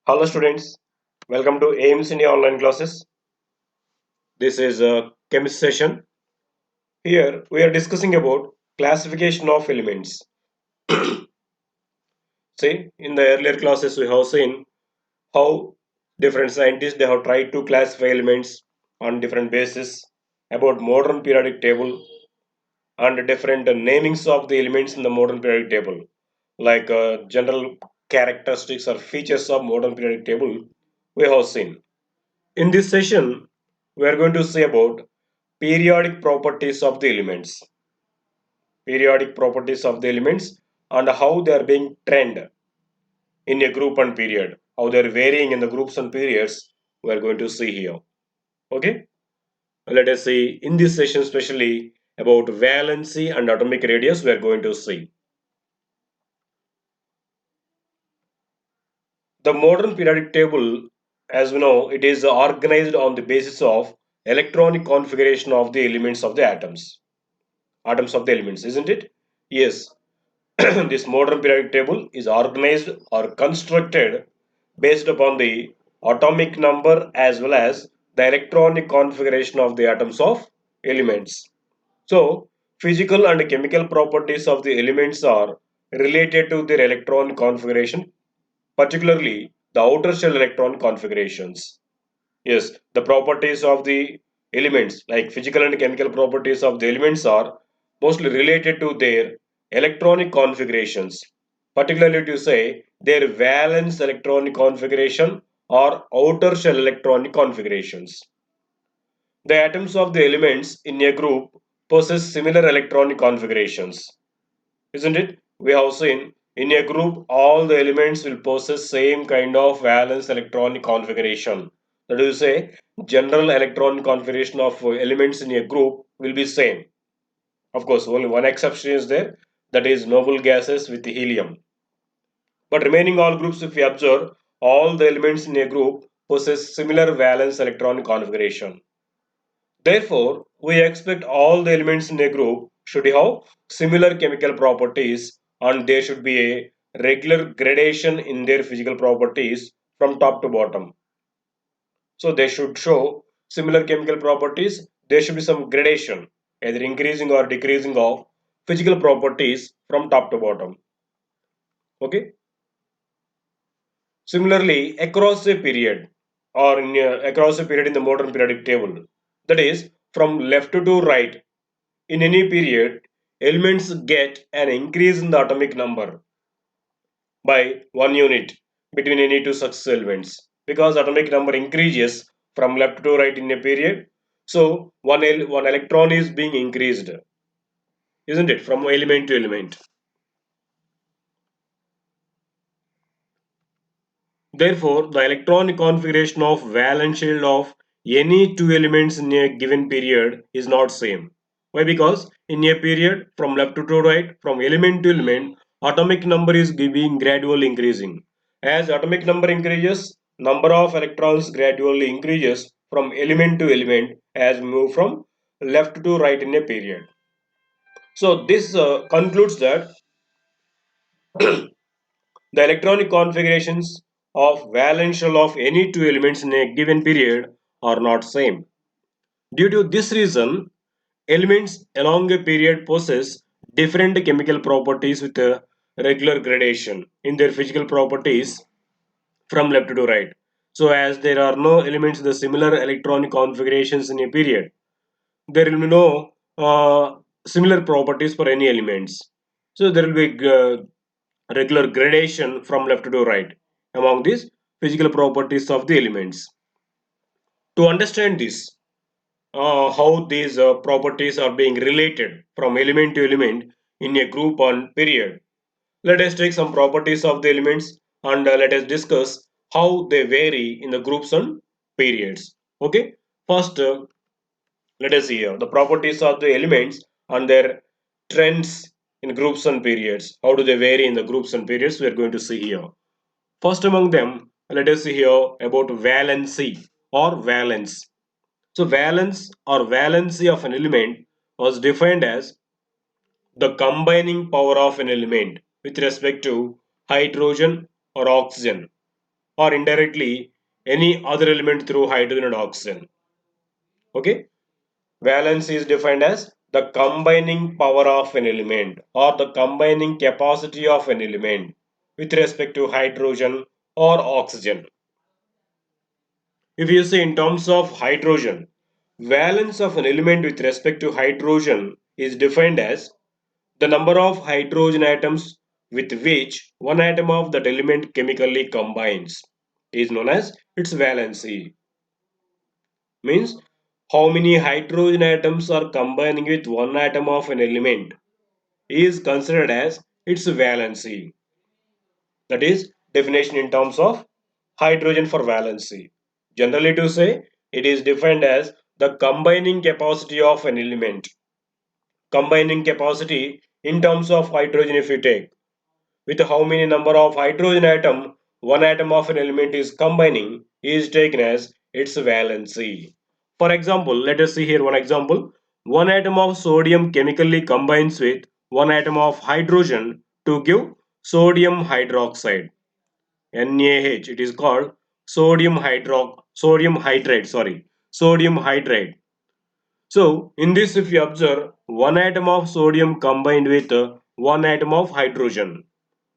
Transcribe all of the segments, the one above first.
Hello students, welcome to aimsindia online classes. This is a chemistry session. Here we are discussing about classification of elements. See, in the earlier classes we have seen how different scientists they have tried to classify elements on different bases, about modern periodic table and different namings of the elements in the modern periodic table, like general characteristics or features of modern periodic table we have seen. In this session, we are going to see about periodic properties of the elements, periodic properties of the elements and how they are being trend in a group and period, how they are varying in the groups and periods. We are going to see here. Okay, let us see in this session especially about valency and atomic radius. We are going to see the modern periodic table. As we know, it is organized on the basis of electronic configuration of the elements of the atoms of the elements, isn't it? Yes, this modern periodic table is organized or constructed based upon the atomic number as well as the electronic configuration of the atoms of elements. So, physical and chemical properties of the elements are related to their electron configuration, particularly the outer shell electron configurations. Yes, the properties of the elements, like physical and chemical properties of the elements, are mostly related to their electronic configurations, particularly to say their valence electronic configuration or outer shell electronic configurations. The atoms of the elements in a group possess similar electronic configurations, isn't it? We have seen in a group all the elements will possess same kind of valence electronic configuration. That is to say, general electron configuration of elements in a group will be same. Of course, only one exception is there, that is noble gases with helium. But remaining all groups, if we observe, all the elements in a group possess similar valence electron configuration. Therefore, we expect all the elements in a group should have similar chemical properties and there should be a regular gradation in their physical properties from top to bottom. So they should show similar chemical properties. There should be some gradation, either increasing or decreasing of physical properties from top to bottom. Okay. Similarly, across a period across a period in the modern periodic table, that is from left to right, in any period, elements get an increase in the atomic number by 1 unit between any two successive elements because atomic number increases from left to right in a period. So one electron is being increased, isn't it, from element to element. Therefore, the electronic configuration of valence shell of any two elements in a given period is not same. Why? Because in a period from left to right, from element to element, atomic number is being gradually increasing. As atomic number increases, number of electrons gradually increases from element to element as we move from left to right in a period. So this concludes that the electronic configurations of valence shell of any two elements in a given period are not same. Due to this reason, elements along a period possess different chemical properties with a regular gradation in their physical properties from left to right. So as there are no elements with the similar electronic configurations in a period, there will be no similar properties for any elements. So there will be regular gradation from left to right among these physical properties of the elements. To understand this, how these properties are being related from element to element in a group on period, let us take some properties of the elements and let us discuss how they vary in the groups and periods. Okay, first let us see here the properties of the elements and their trends in groups and periods. How do they vary in the groups and periods? We are going to see here. First among them, let us see here about valency or valence. So valence or valency of an element was defined as the combining power of an element with respect to hydrogen or oxygen. or indirectly any other element through hydrogen and oxygen. Okay, valence is defined as the combining power of an element or the combining capacity of an element with respect to hydrogen or oxygen. If you say in terms of hydrogen, valence of an element with respect to hydrogen is defined as the number of hydrogen atoms with which one atom of that element chemically combines is known as its valency. Means how many hydrogen atoms are combining with one atom of an element is considered as its valency. That is definition in terms of hydrogen for valency. Generally to say, it is defined as the combining capacity of an element. Combining capacity in terms of hydrogen if you take with how many number of hydrogen atom one atom of an element is combining is taken as its valency. For example, let us see here one example. One atom of sodium chemically combines with one atom of hydrogen to give sodium hydroxide. NaH. It is called sodium hydrate. Sodium hydrate. So in this, if you observe, one atom of sodium combined with one atom of hydrogen.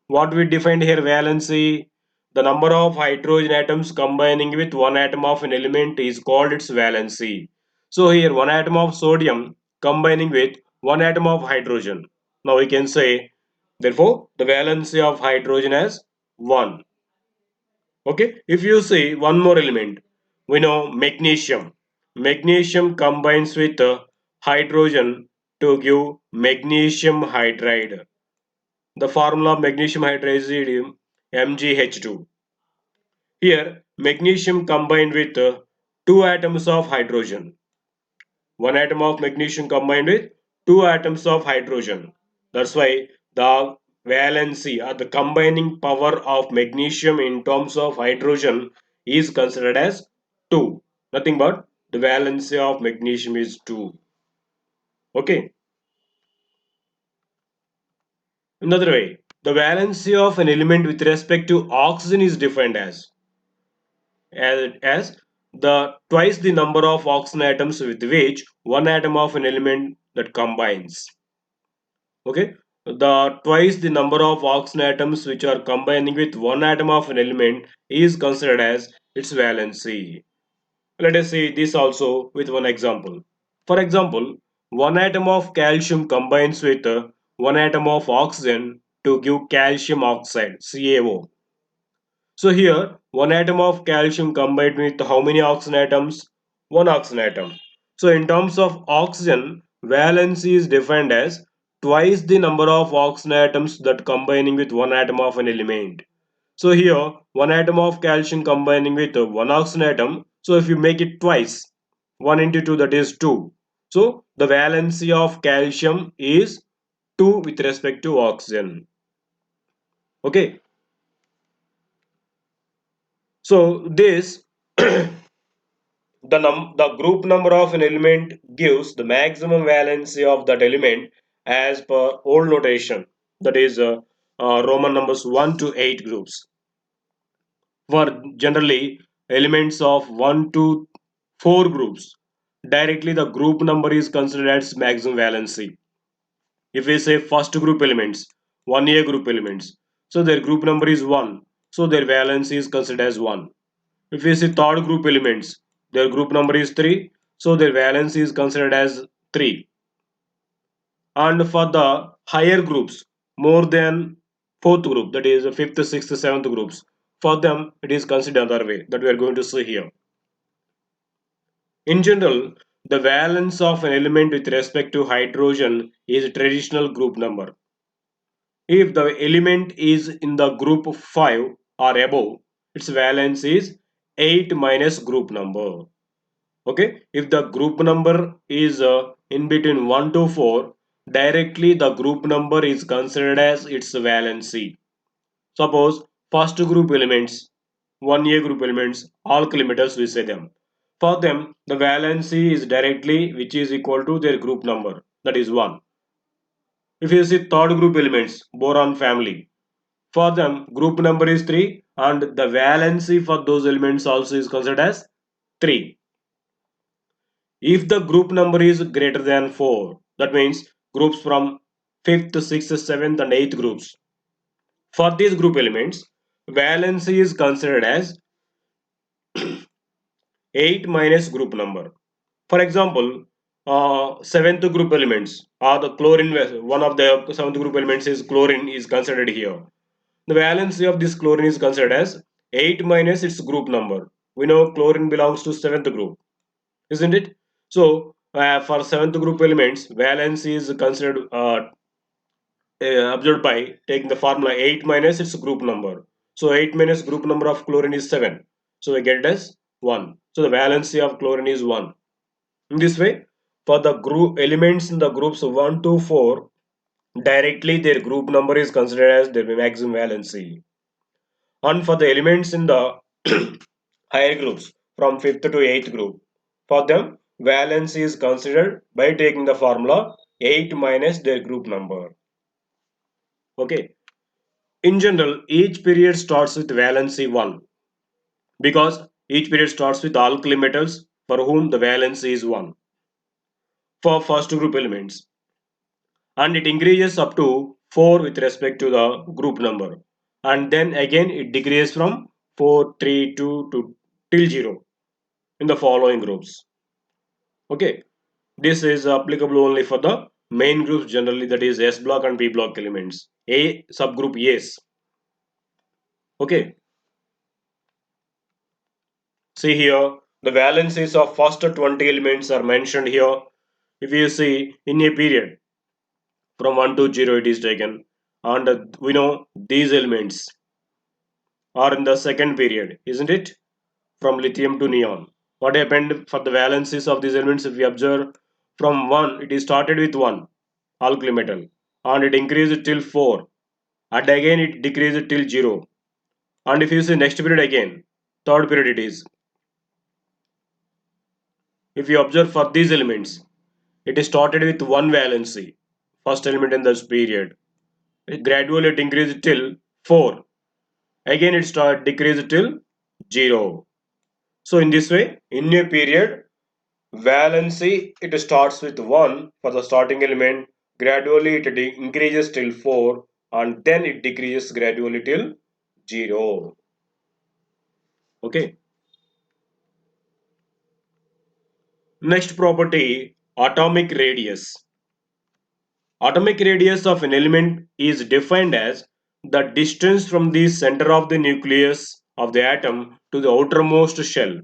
What we defined here valency, the number of hydrogen atoms combining with one atom of an element is called its valency. So here one atom of sodium combining with one atom of hydrogen. Now we can say therefore the valency of hydrogen as 1. Okay, if you see one more element, we know magnesium. Magnesium combines with hydrogen to give magnesium hydride. The formula of magnesium hydrazide MgH2. Here, magnesium combined with two atoms of hydrogen. One atom of magnesium combined with two atoms of hydrogen. That's why the valency or the combining power of magnesium in terms of hydrogen is considered as 2. Nothing but the valency of magnesium is 2. Okay. Another way, the valency of an element with respect to oxygen is defined as the twice the number of oxygen atoms with which one atom of an element that combines. Okay, the twice the number of oxygen atoms which are combining with one atom of an element is considered as its valency. Let us see this also with one example. For example, one atom of calcium combines with one atom of oxygen to give calcium oxide CaO. So here, one atom of calcium combined with how many oxygen atoms? One oxygen atom. So in terms of oxygen, valency is defined as twice the number of oxygen atoms that combining with one atom of an element. So here, one atom of calcium combining with one oxygen atom. So if you make it twice, 1 into 2 that is 2. So the valency of calcium is 2 with respect to oxygen. Okay. So this the group number of an element gives the maximum valency of that element as per old notation, that is Roman numbers 1 to 8 groups. For generally elements of 1 to 4 groups, directly the group number is considered as maximum valency. If we say first group elements, 1A group elements, so their group number is 1, so their valency is considered as 1. If we see third group elements, their group number is 3, so their valence is considered as 3. And for the higher groups, more than fourth group, that is fifth, sixth, seventh groups, for them it is considered another way that we are going to see here. In general, the valence of an element with respect to hydrogen is traditional group number. If the element is in the group 5 or above, its valence is 8 minus group number. Okay, if the group number is in between 1 to 4, directly the group number is considered as its valency. Suppose first group elements, 1A group elements, all kilometers we say them. For them, the valency is directly which is equal to their group number, that is 1. If you see third group elements, boron family, for them group number is 3 and the valency for those elements also is considered as 3. If the group number is greater than 4, that means groups from 5th, 6th, 7th and 8th groups. For these group elements, valency is considered as 8 minus group number. For example, 7th group elements are the chlorine. One of the 7th group elements is chlorine is considered here. The valency of this chlorine is considered as 8 minus its group number. We know chlorine belongs to 7th group, isn't it? So for 7th group elements, valency is considered observed by taking the formula 8 minus its group number. So 8 minus group number of chlorine is 7. So we get it as 1. So the valency of chlorine is 1. In this way, for the group elements in the groups 1 to 4, directly their group number is considered as their maximum valency. And for the elements in the higher groups from 5th to 8th group, for them valency is considered by taking the formula 8 minus their group number. Okay. In general, each period starts with valency 1 because each period starts with alkali metals for whom the valency is 1 for first group elements, and it increases up to 4 with respect to the group number, and then again it decreases from 4, 3, 2 to till 0 in the following groups. Okay, this is applicable only for the main groups generally, that is S block and P block elements. A subgroup Yes. Okay, see here the valencies of first 20 elements are mentioned here. If you see in a period from 1 to 0 it is taken, and we know these elements are in the second period, isn't it? From lithium to neon. What happened for the valencies of these elements? If we observe from 1, it is started with 1 alkali metal, and it increased till 4, and again it decreased till 0. And if you see next period again, third period it is. If you observe for these elements, it is started with 1 valency, first element in this period. Gradually it increased till 4. Again it start decreased till 0. So in this way, in a period, valency it starts with 1 for the starting element, gradually it increases till 4, and then it decreases gradually till 0. Okay. Next property, atomic radius. Atomic radius of an element is defined as the distance from the center of the nucleus of the atom to the outermost shell.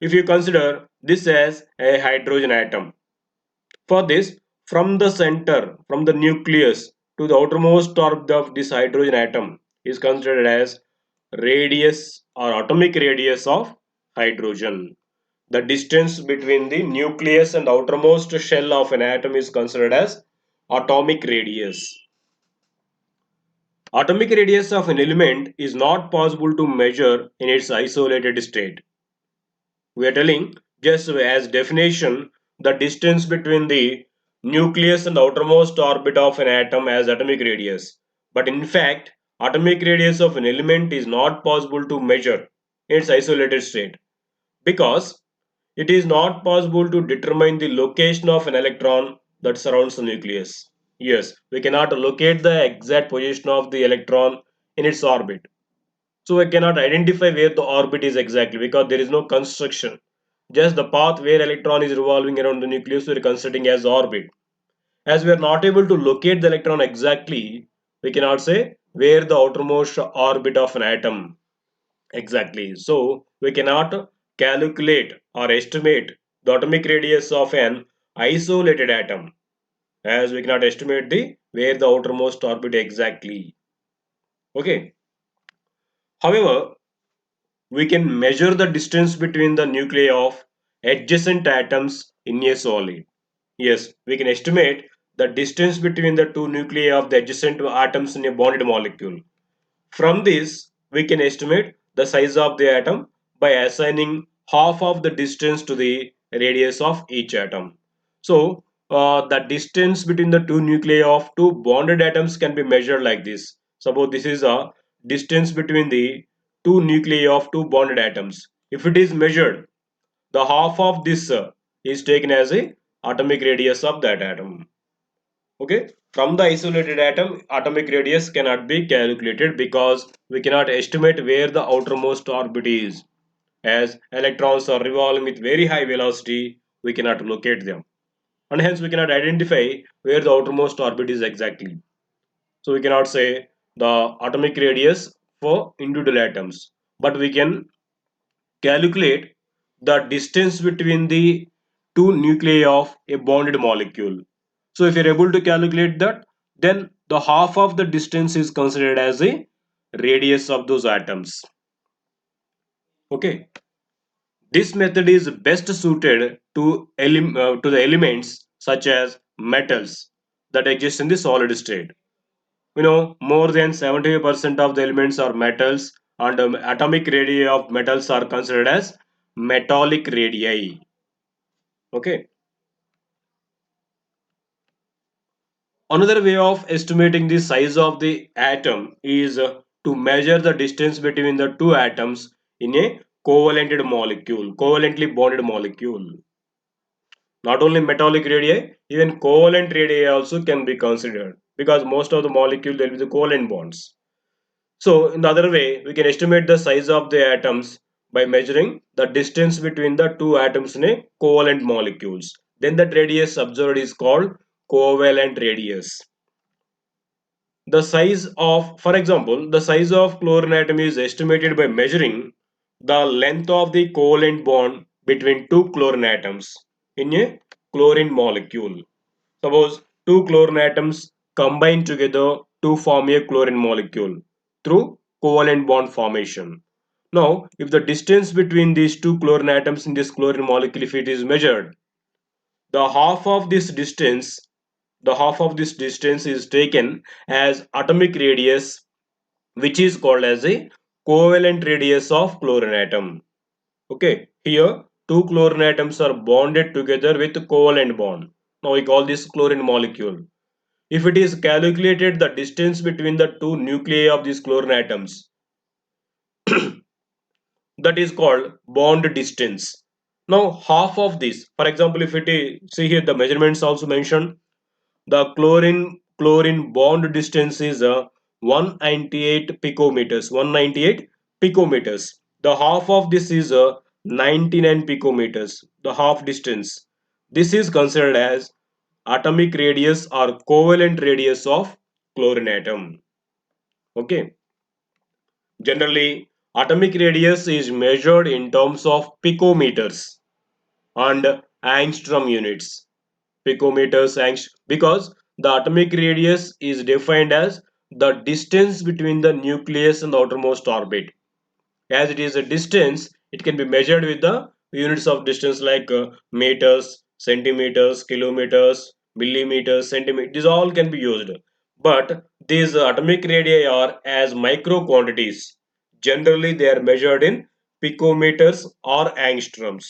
If you consider this as a hydrogen atom, for this, from the center, from the nucleus to the outermost orb of this hydrogen atom is considered as radius or atomic radius of hydrogen. The distance between the nucleus and outermost shell of an atom is considered as atomic radius. Atomic radius of an element is not possible to measure in its isolated state. We are telling just as definition the distance between the nucleus and the outermost orbit of an atom as atomic radius. But in fact, atomic radius of an element is not possible to measure in its isolated state because it is not possible to determine the location of an electron that surrounds the nucleus. Yes, we cannot locate the exact position of the electron in its orbit. So we cannot identify where the orbit is exactly because there is no construction. Just the path where electron is revolving around the nucleus we are considering as orbit. As we are not able to locate the electron exactly, we cannot say where the outermost orbit of an atom exactly. So we cannot calculate or estimate the atomic radius of an isolated atom, as we cannot estimate the where the outermost orbit exactly. Okay. However, we can measure the distance between the nuclei of adjacent atoms in a solid. Yes, we can estimate the distance between the two nuclei of the adjacent atoms in a bonded molecule. From this, we can estimate the size of the atom by assigning half of the distance to the radius of each atom. So, the distance between the two nuclei of two bonded atoms can be measured like this. Suppose this is a distance between the two nuclei of two bonded atoms. If it is measured, the half of this is taken as a atomic radius of that atom. Okay, from the isolated atom, atomic radius cannot be calculated because we cannot estimate where the outermost orbit is. As electrons are revolving with very high velocity, we cannot locate them, and hence we cannot identify where the outermost orbit is exactly. So we cannot say the atomic radius for individual atoms, but we can calculate the distance between the two nuclei of a bonded molecule. So if you're able to calculate that, then the half of the distance is considered as a radius of those atoms. Okay, this method is best suited to the elements such as metals that exist in the solid state. More than 75% of the elements are metals, and atomic radii of metals are considered as metallic radii. Okay. Another way of estimating the size of the atom is to measure the distance between the two atoms in a covalently bonded molecule. Not only metallic radii, even covalent radii also can be considered because most of the molecule there will be the covalent bonds. So in the other way, we can estimate the size of the atoms by measuring the distance between the two atoms in a covalent molecules. Then that radius observed is called covalent radius. The size of, for example, the size of chlorine atom is estimated by measuring the length of the covalent bond between two chlorine atoms in a chlorine molecule. Suppose two chlorine atoms combine together to form a chlorine molecule through covalent bond formation. Now, if the distance between these two chlorine atoms in this chlorine molecule, if it is measured, the half of this distance, is taken as atomic radius, which is called as a covalent radius of chlorine atom. Okay, here two chlorine atoms are bonded together with covalent bond. Now we call this chlorine molecule. If it is calculated the distance between the two nuclei of these chlorine atoms, that is called bond distance. Now half of this, for example, if it is, see here the measurements also mentioned, the chlorine bond distance is 198 picometers. 198 picometers. The half of this is 99 picometers. The half distance. This is considered as atomic radius or covalent radius of chlorine atom. Okay. Generally, atomic radius is measured in terms of picometers and angstrom units. Picometers, angst, because the atomic radius is defined as the distance between the nucleus and the outermost orbit. As it is a distance, it can be measured with the units of distance like meters, centimeters, kilometers, millimeters, centimeters. These all can be used. But these atomic radii are as micro quantities. Generally, they are measured in picometers or angstroms.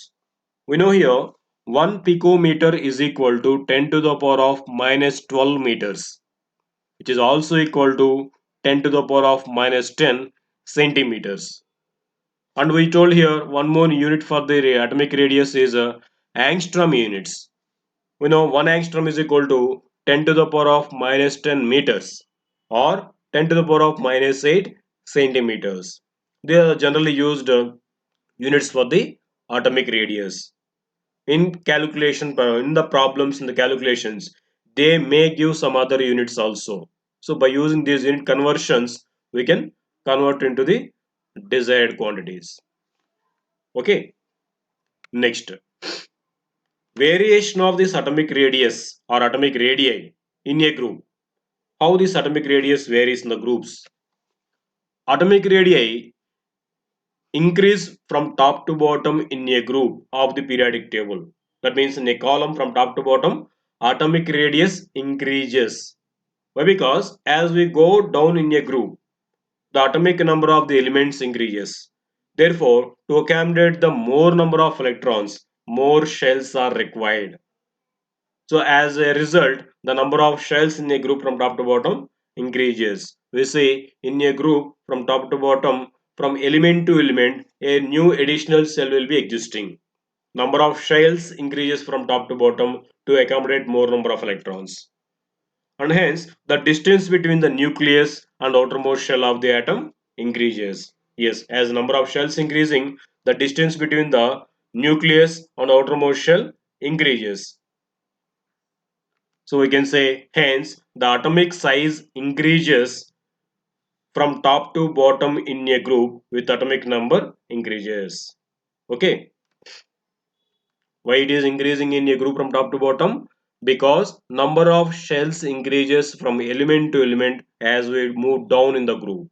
We know here 1 picometer is equal to 10 to the power of minus 12 meters, which is also equal to 10 to the power of minus 10 centimeters. And we told here one more unit for the atomic radius is angstrom units. We know 1 angstrom is equal to 10 to the power of minus 10 meters or 10 to the power of minus 8 centimeters. They are generally used units for the atomic radius. In calculation, in the problems, in the calculations, they may give some other units also. So by using these unit conversions, we can convert into the desired quantities. Okay, next, variation of this atomic radius or atomic radii in a group. How this atomic radius varies in the groups. Atomic radii increase from top to bottom in a group of the periodic table. That means in a column from top to bottom, atomic radius increases. Why? Because as we go down in a group, the atomic number of the elements increases. Therefore, to accommodate the more number of electrons, more shells are required. So as a result, the number of shells in a group from top to bottom increases. we see in a group from top to bottom, from element to element, a new additional cell will be existing. Number of shells increases from top to bottom to accommodate more number of electrons. And hence, the distance between the nucleus and outermost shell of the atom increases. Yes, as the number of shells increasing, the distance between the nucleus and outermost shell increases. So we can say, hence, the atomic size increases from top to bottom in a group with atomic number increases. Okay. Why it is increasing in a group from top to bottom? Because number of shells increases from element to element as we move down in the group.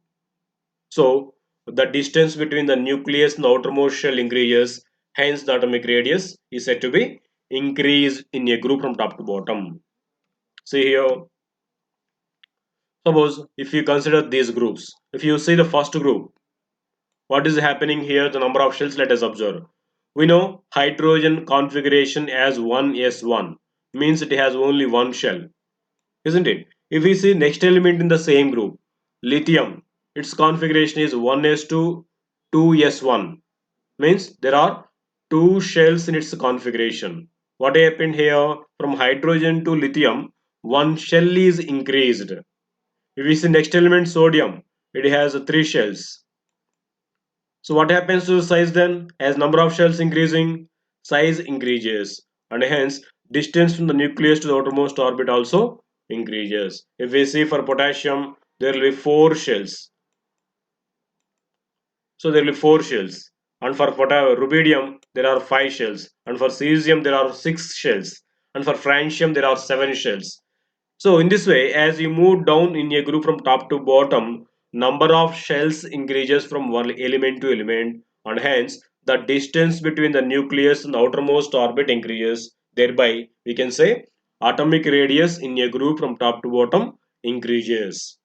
So the distance between the nucleus and the outermost shell increases, hence the atomic radius is said to be increased in a group from top to bottom. See here, suppose if you consider these groups, if you see the first group, what is happening here? The number of shells, let us observe. We know hydrogen configuration as 1s1 means it has only one shell, isn't it? If we see next element in the same group, lithium, its configuration is 1s2 2s1 means there are two shells in its configuration. What happened here? From hydrogen to lithium, one shell is increased. If we see next element sodium, it has three shells. So what happens to the size then? As number of shells increasing, size increases, and hence distance from the nucleus to the outermost orbit also increases. If we see for potassium, there will be four shells. So there will be four shells. And for rubidium, there are five shells. And for cesium, there are six shells. And for francium, there are seven shells. So in this way, as you move down in a group from top to bottom, number of shells increases from one element to element, and hence the distance between the nucleus and the outermost orbit increases. Thereby, we can say atomic radius in a group from top to bottom increases.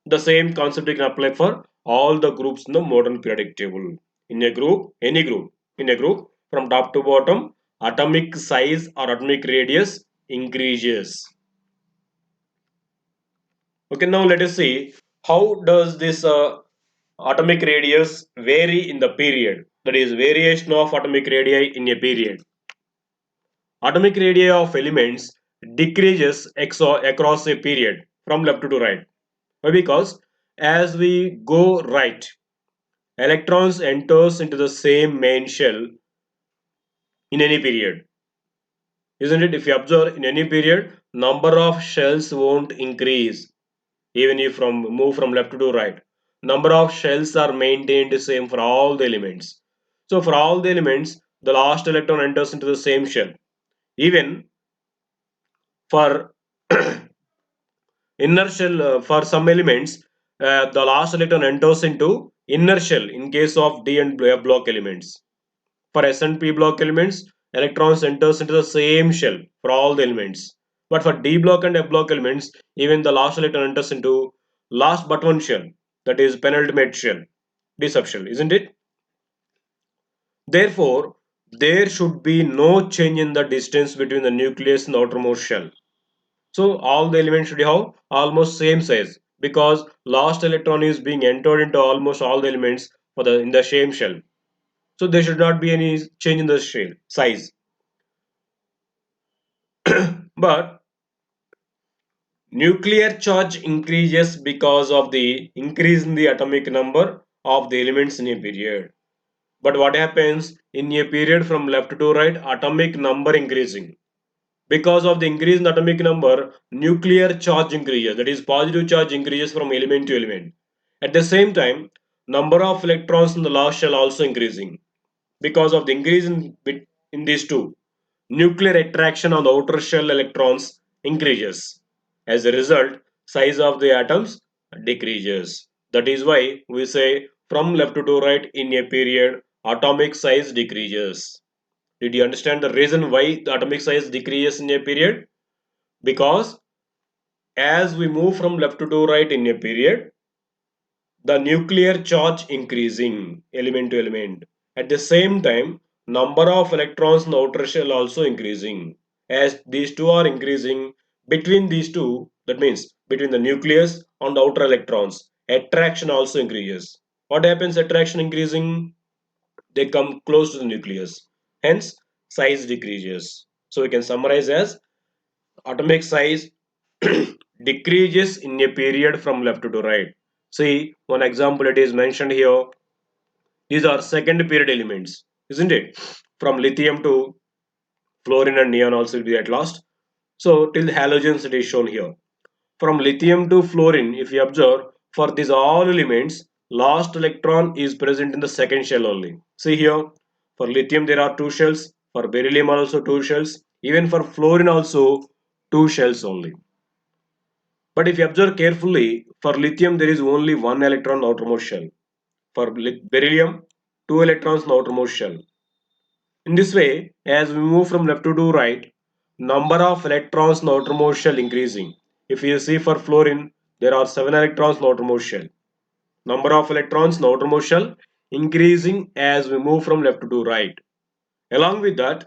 The same concept you can apply for all the groups in the modern periodic table. In a group, any group, in a group from top to bottom, atomic size or atomic radius increases. Okay, now let us see how does this atomic radius vary in the period. That is variation of atomic radii in a period. Atomic radii of elements decreases across a period from left to right. Why? Because as we go right, electrons enters into the same main shell in any period. Isn't it? If you observe in any period, number of shells won't increase even if from move from left to right. Number of shells are maintained same for all the elements. So for all the elements, the last electron enters into the same shell. Even for inner shell, for some elements, the last electron enters into inner shell in case of D and F block elements. For S and P block elements, electrons enters into the same shell for all the elements. But for D block and F block elements, even the last electron enters into last but one shell, that is penultimate shell, D subshell, isn't it? Therefore, there should be no change in the distance between the nucleus and the outermost shell. So all the elements should have almost same size because last electron is being entered into almost all the elements for the in the same shell. So there should not be any change in the shell size. But nuclear charge increases because of the increase in the atomic number of the elements in a period. But what happens in a period from left to right, atomic number increasing. Because of the increase in atomic number, nuclear charge increases. That is, positive charge increases from element to element. At the same time, number of electrons in the last shell also increasing. Because of the increase in these two, nuclear attraction on the outer shell electrons increases. As a result, size of the atoms decreases. That is why we say from left to right in a period, atomic size decreases. Did you understand the reason why the atomic size decreases in a period? Because as we move from left to right in a period, the nuclear charge increasing element to element. At the same time, number of electrons in the outer shell also increasing. As these two are increasing, between these two, that means between the nucleus on the outer electrons, attraction also increases. What happens attraction increasing? They come close to the nucleus. Hence, size decreases. So we can summarize as atomic size decreases in a period from left to right. See, one example it is mentioned here. These are second period elements, isn't it? From lithium to fluorine and neon also will be at last. So till halogens it is shown here. From lithium to fluorine, if you observe, for these all elements, last electron is present in the second shell only. See here, for lithium there are two shells, for beryllium also two shells, even for fluorine also two shells only. But if you observe carefully, for lithium there is only one electron outermost shell. For beryllium, two electrons in outermost shell. In this way, as we move from left to right, number of electrons in outermost shell increasing. If you see for fluorine, there are 7 electrons in outermost shell. Number of electrons in outermost shell increasing as we move from left to right. Along with that,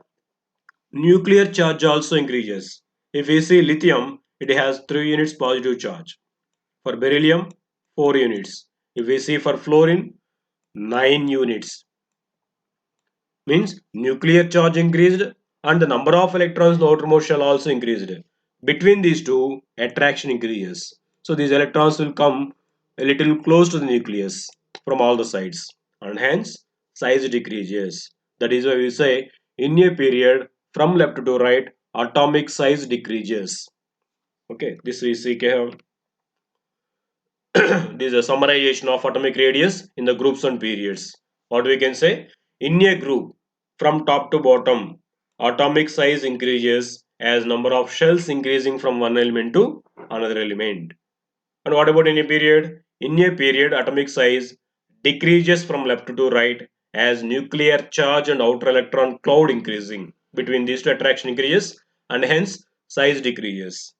nuclear charge also increases. If we see lithium, it has 3 units positive charge. For beryllium, 4 units. If we see for fluorine, 9 units. Means nuclear charge increased and the number of electrons in the outermost shell also increased. Between these two, attraction increases. So these electrons will come a little close to the nucleus from all the sides and hence size decreases. That is why we say in a period from left to right, atomic size decreases. Okay, this we see here. This is a summarization of atomic radius in the groups and periods. What we can say? In a group, from top to bottom, atomic size increases as number of shells increasing from one element to another element. And what about in a period? In a period, atomic size decreases from left to right as nuclear charge and outer electron cloud increasing. Between these two, attraction increases and hence size decreases.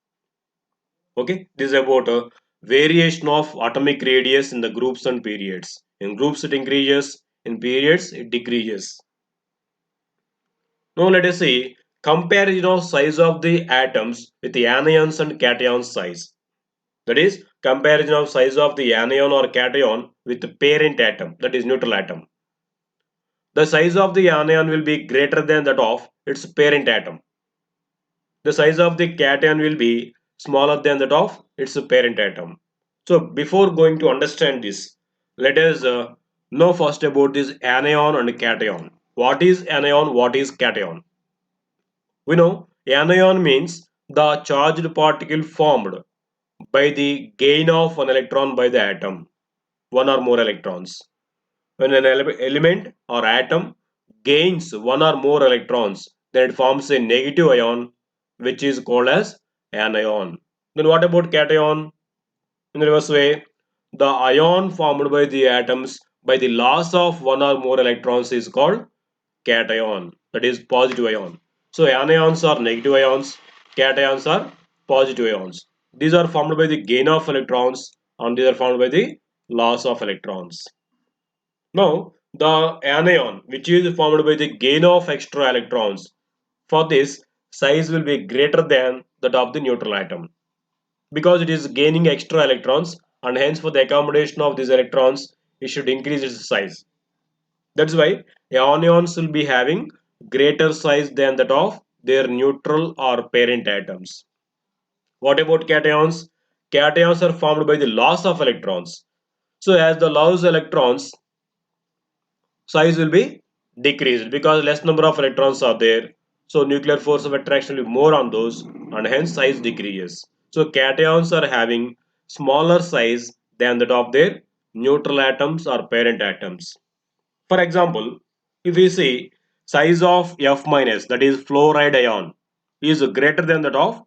Okay, this is about a variation of atomic radius in the groups and periods. In groups it increases, in periods it decreases. Now let us see comparison of size of the atoms with the anions and cation size. That is comparison of size of the anion or cation with the parent atom, that is neutral atom. The size of the anion will be greater than that of its parent atom. The size of the cation will be smaller than that of its parent atom. So before going to understand this, let us know first about this anion and cation. What is anion? What is cation? We know anion means the charged particle formed by the gain of one electron by the atom, one or more electrons. When an element or atom gains one or more electrons, then it forms a negative ion which is called as anion. Then what about cation? In the reverse way, the ion formed by the atoms by the loss of one or more electrons is called cation, that is positive ion. So anions are negative ions, cations are positive ions. These are formed by the gain of electrons and these are formed by the loss of electrons. Now the anion which is formed by the gain of extra electrons, for this size will be greater than that of the neutral atom because it is gaining extra electrons and hence for the accommodation of these electrons it should increase its size. That's why anions will be having greater size than that of their neutral or parent atoms. What about cations? Cations are formed by the loss of electrons. So as the loss electrons, size will be decreased because less number of electrons are there. So nuclear force of attraction will be more on those and hence size decreases. So cations are having smaller size than that of their neutral atoms or parent atoms. For example, if we see size of F minus, that is fluoride ion, is greater than that of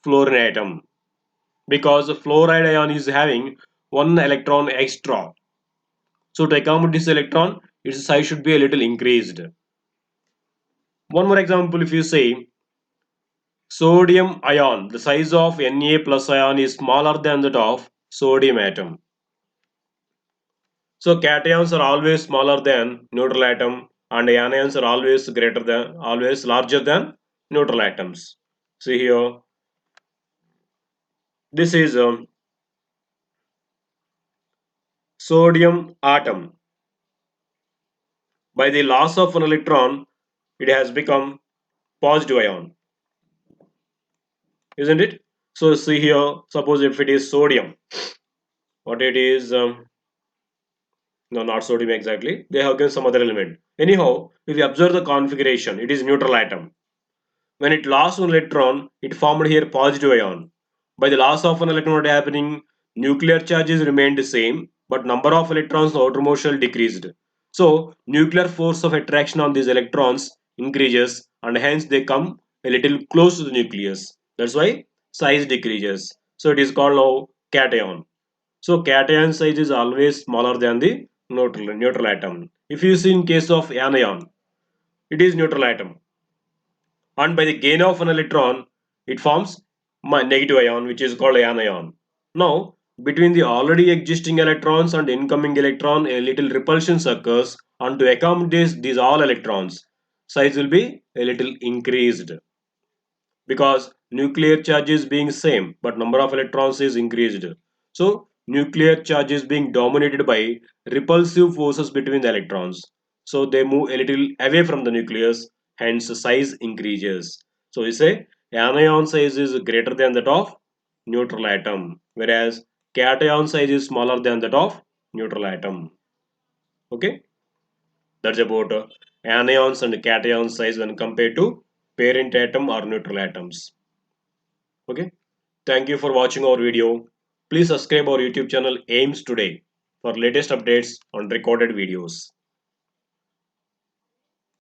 fluorine atom because fluoride ion is having one electron extra. So to accommodate this electron, its size should be a little increased. One more example, if you say sodium ion, the size of Na plus ion is smaller than that of sodium atom. So cations are always smaller than neutral atom and anions are always larger than neutral atoms. See here, this is sodium atom. By the loss of an electron, it has become positive ion, isn't it? So see here, suppose if it is sodium, what it is, no, not sodium exactly. They have given some other element. Anyhow, if you observe the configuration, it is neutral atom. When it lost one electron, it formed here positive ion. By the loss of an electron, what happening? Nuclear charges remained the same, but number of electrons in the outermost shell decreased. So nuclear force of attraction on these electrons increases, and hence they come a little close to the nucleus. That's why size decreases. So it is called now cation. So cation size is always smaller than the neutral atom. If you see in case of anion, it is neutral atom, and by the gain of an electron, it forms negative ion, which is called anion. Now, between the already existing electrons and incoming electron, a little repulsion occurs, and to accommodate these all electrons, size will be a little increased, because nuclear charge is being same but number of electrons is increased. So nuclear charge is being dominated by repulsive forces between the electrons, so they move a little away from the nucleus, hence size increases. So we say anion size is greater than that of neutral atom, whereas cation size is smaller than that of neutral atom. Okay, that's about anions and cation size when compared to parent atom or neutral atoms. Okay, thank you for watching our video. Please subscribe our YouTube channel Aims Today for latest updates on recorded videos.